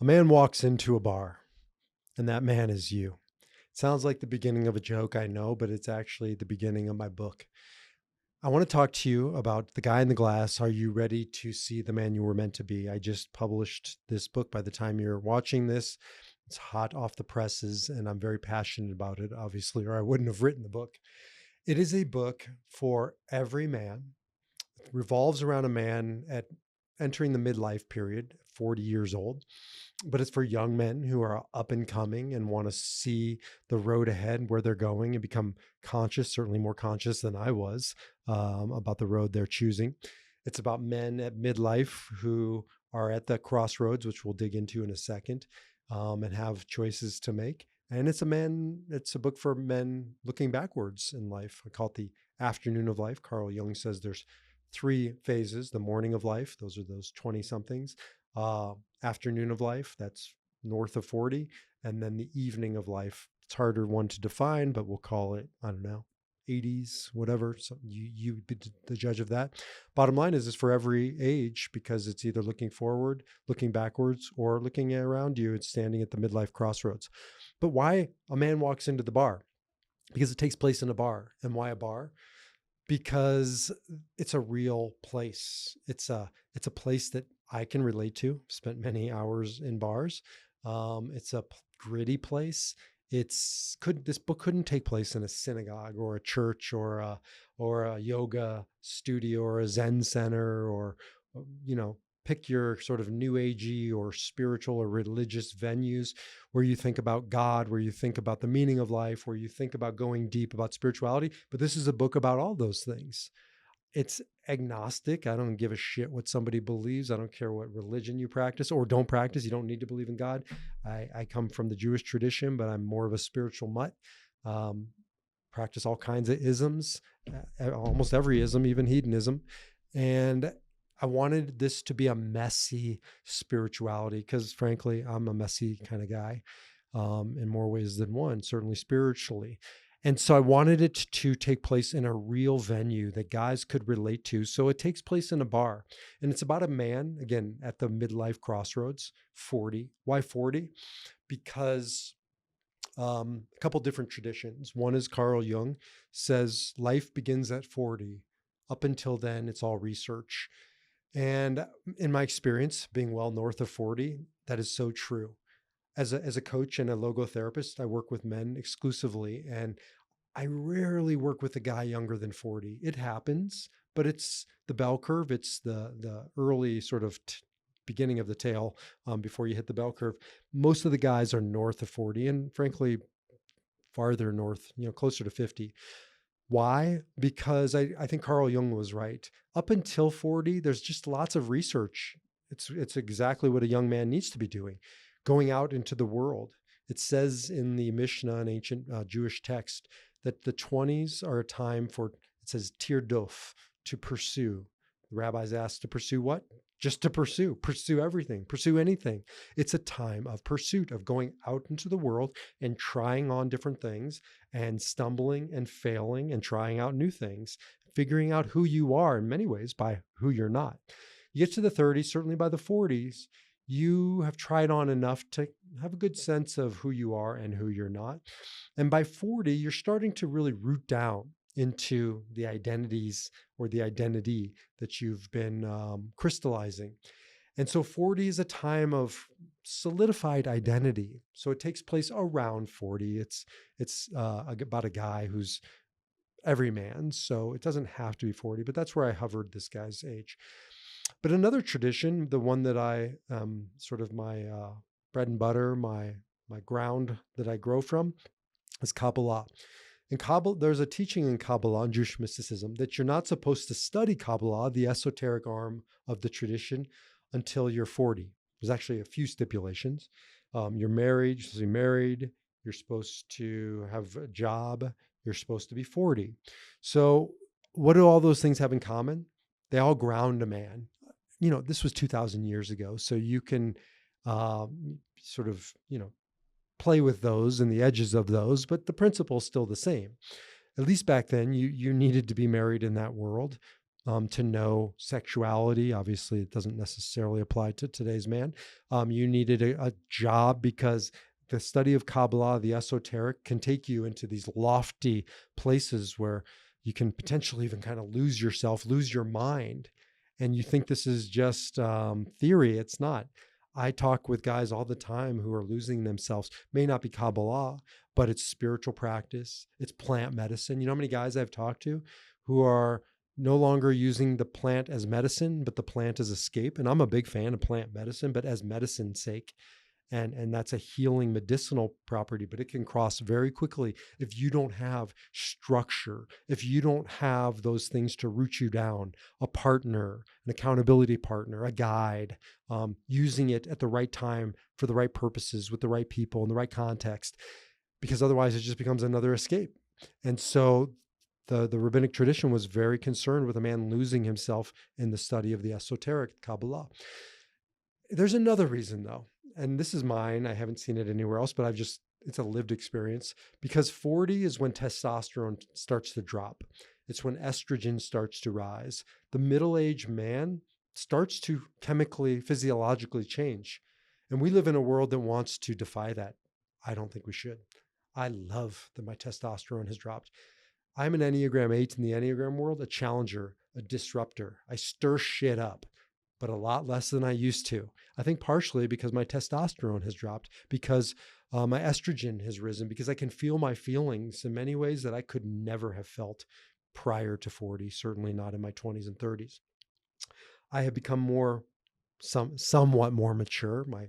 A man walks into a bar, and that man is you. It sounds like the beginning of a joke, I know, but it's actually the beginning of my book. I want to talk to you about The Guy in the Glass. Are you ready to see the man you were meant to be? I just published this book. By the time you're watching this, it's hot off the presses, and I'm very passionate about it, obviously, or I wouldn't have written the book. It is a book for every man. It revolves around a man at entering the midlife period, 40 years old, but it's for young men who are up and coming and want to see the road ahead, where they're going, and become conscious, certainly more conscious than I was, about the road they're choosing. It's about men at midlife who are at the crossroads, which we'll dig into in a second, and have choices to make. And it's a book for men looking backwards in life. I call it the afternoon of life. Carl Jung says there's three phases: the morning of life, those are those 20 somethings, afternoon of life, that's north of 40, and then the evening of life. It's harder one to define, but we'll call it, I don't know, 80s, whatever. So you be the judge of that. Bottom line is for every age, because it's either looking forward, looking backwards, or looking around you. It's standing at the midlife crossroads. But why a man walks into the bar? Because it takes place in a bar. And why a bar? Because it's a real place. It's a place that I can relate to. Spent many hours in bars. It's a gritty place. This book couldn't take place in a synagogue or a church or a yoga studio or a Zen center, or pick your sort of new agey or spiritual or religious venues where you think about God, where you think about the meaning of life, where you think about going deep about spirituality. But this is a book about all those things. It's agnostic. I don't give a shit what somebody believes. I don't care what religion you practice or don't practice. You don't need to believe in God. I come from the Jewish tradition, but I'm more of a spiritual mutt. Practice all kinds of isms, almost every ism, even hedonism. And I wanted this to be a messy spirituality because, frankly, I'm a messy kind of guy, in more ways than one, certainly spiritually. And so I wanted it to take place in a real venue that guys could relate to. So it takes place in a bar. And it's about a man, again, at the midlife crossroads, 40. Why 40? Because a couple different traditions. One is Carl Jung says life begins at 40. Up until then, it's all research. And in my experience, being well north of 40, that is so true. As a coach and a logotherapist, I work with men exclusively, and I rarely work with a guy younger than 40. It happens, but it's the bell curve. It's the early sort of beginning of the tail, before you hit the bell curve. Most of the guys are north of 40, and frankly, farther north, closer to 50. Why? Because I think Carl Jung was right. Up until 40, there's just lots of research. It's exactly what a young man needs to be doing, going out into the world. It says in the Mishnah, an ancient Jewish text, that the 20s are a time for, it says, tirdof, to pursue. The rabbis asked to pursue what? Just to pursue everything, pursue anything. It's a time of pursuit, of going out into the world and trying on different things and stumbling and failing and trying out new things, figuring out who you are in many ways by who you're not. You get to the 30s, certainly by the 40s, you have tried on enough to have a good sense of who you are and who you're not. And by 40, you're starting to really root down into the identities or the identity that you've been crystallizing. And so 40 is a time of solidified identity. So it takes place around 40. It's about a guy who's every man. So it doesn't have to be 40, but that's where I hovered this guy's age. But another tradition, the one that I sort of my bread and butter, my ground that I grow from, is Kabbalah. In Kabbalah, there's a teaching in Kabbalah, in Jewish mysticism, that you're not supposed to study Kabbalah, the esoteric arm of the tradition, until you're 40. There's actually a few stipulations. You're married, you're supposed to be married, you're supposed to have a job, you're supposed to be 40. So what do all those things have in common? They all ground a man. This was 2,000 years ago, so you can sort of, play with those and the edges of those, but the principle is still the same. At least back then, you needed to be married in that world. to know sexuality. Obviously, it doesn't necessarily apply to today's man. You needed a job because the study of Kabbalah, the esoteric, can take you into these lofty places where you can potentially even kind of lose yourself, lose your mind. And you think this is just theory. It's not. I talk with guys all the time who are losing themselves. May not be Kabbalah, but it's spiritual practice. It's plant medicine. You know how many guys I've talked to who are no longer using the plant as medicine, but the plant as escape. And I'm a big fan of plant medicine, but as medicine's sake. And that's a healing medicinal property, but it can cross very quickly if you don't have structure, if you don't have those things to root you down, a partner, an accountability partner, a guide, using it at the right time for the right purposes with the right people in the right context, because otherwise it just becomes another escape. And so the rabbinic tradition was very concerned with a man losing himself in the study of the esoteric Kabbalah. There's another reason though, and this is mine. I haven't seen it anywhere else, but it's a lived experience, because 40 is when testosterone starts to drop. It's when estrogen starts to rise. The middle-aged man starts to chemically, physiologically change. And we live in a world that wants to defy that. I don't think we should. I love that my testosterone has dropped. I'm an Enneagram 8 in the Enneagram world, a challenger, a disruptor. I stir shit up, but a lot less than I used to. I think partially because my testosterone has dropped, because my estrogen has risen, because I can feel my feelings in many ways that I could never have felt prior to 40, certainly not in my 20s and 30s. I have become somewhat more mature. My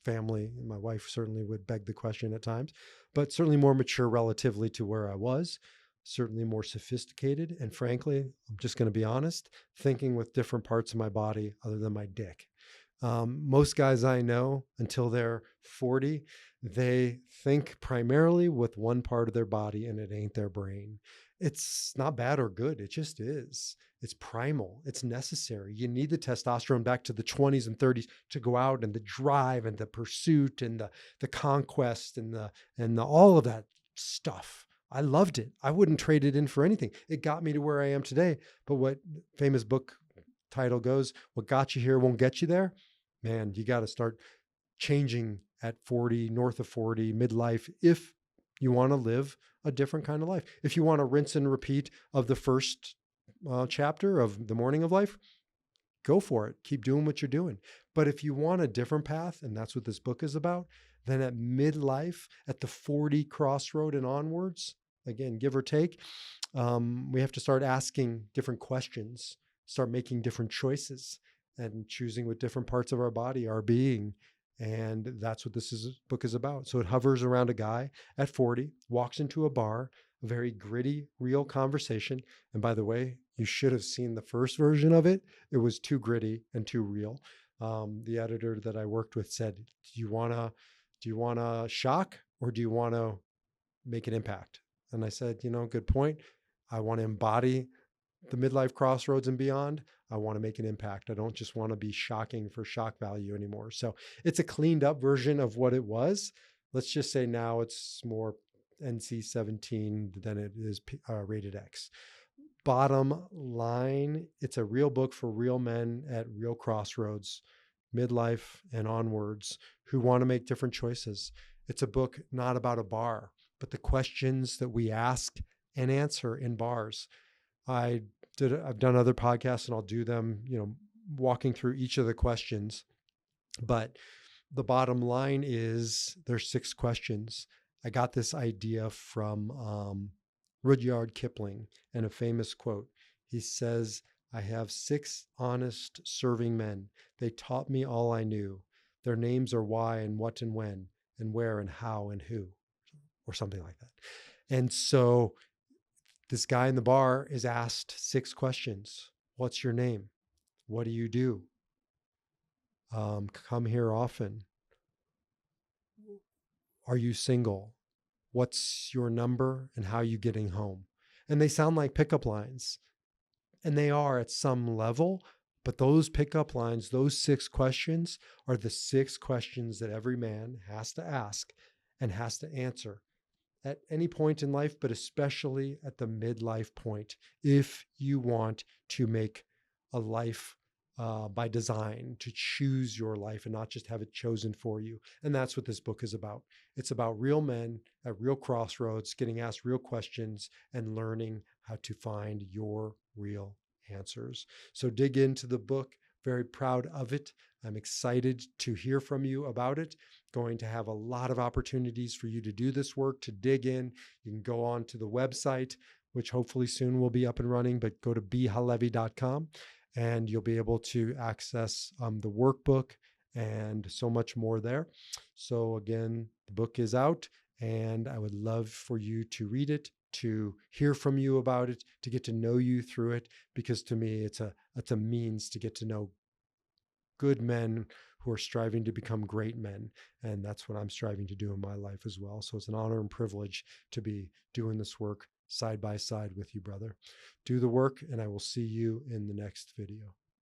family, my wife certainly would beg the question at times, but certainly more mature relatively to where I was, certainly more sophisticated. And frankly, I'm just going to be honest, thinking with different parts of my body other than my dick. Most guys I know, until they're 40, they think primarily with one part of their body, and it ain't their brain. It's not bad or good. It just is. It's primal. It's necessary. You need the testosterone back to the 20s and 30s to go out, and the drive and the pursuit and the conquest and the all of that stuff. I loved it. I wouldn't trade it in for anything. It got me to where I am today. But what famous book title goes, what got you here won't get you there. Man, you got to start changing at 40, north of 40, midlife, if you want to live a different kind of life. If you want to rinse and repeat of the first chapter of The Morning of Life, go for it. Keep doing what you're doing. But if you want a different path, and that's what this book is about, then at midlife, at the 40 crossroad and onwards, again, give or take, we have to start asking different questions, start making different choices, and choosing with different parts of our body, our being. And that's what book is about. So it hovers around a guy at 40, walks into a bar, a very gritty, real conversation. And by the way, you should have seen the first version of it. It was too gritty and too real. The editor that I worked with said, do you want to shock, or do you want to make an impact? And I said, good point. I want to embody the midlife crossroads and beyond. I want to make an impact. I don't just want to be shocking for shock value anymore. So it's a cleaned up version of what it was. Let's just say now it's more NC-17 than it is rated X. Bottom line, it's a real book for real men at real crossroads, midlife and onwards, who want to make different choices. It's a book not about a bar, but the questions that we ask and answer in bars. I've done other podcasts, and I'll do them, walking through each of the questions. But the bottom line is there's 6 questions. I got this idea from Rudyard Kipling and a famous quote. He says, I have 6 honest serving men. They taught me all I knew. Their names are why and what and when and where and how and who, or something like that. And so this guy in the bar is asked 6 questions. What's your name? What do you do? Come here often. Are you single? What's your number and how are you getting home? And they sound like pickup lines. And they are at some level, but those pickup lines, those 6 questions are the 6 questions that every man has to ask and has to answer. at any point in life, but especially at the midlife point, if you want to make a life by design, to choose your life and not just have it chosen for you. And that's what this book is about. It's about real men at real crossroads, getting asked real questions and learning how to find your real answers. So dig into the book. Very proud of it. I'm excited to hear from you about it. Going to have a lot of opportunities for you to do this work, to dig in. You can go on to the website, which hopefully soon will be up and running, but go to behalevi.com and you'll be able to access the workbook and so much more there. So again, the book is out and I would love for you to read it, to hear from you about it, to get to know you through it, because to me, it's a means to get to know good men who are striving to become great men. And that's what I'm striving to do in my life as well. So it's an honor and privilege to be doing this work side by side with you, brother. Do the work, and I will see you in the next video.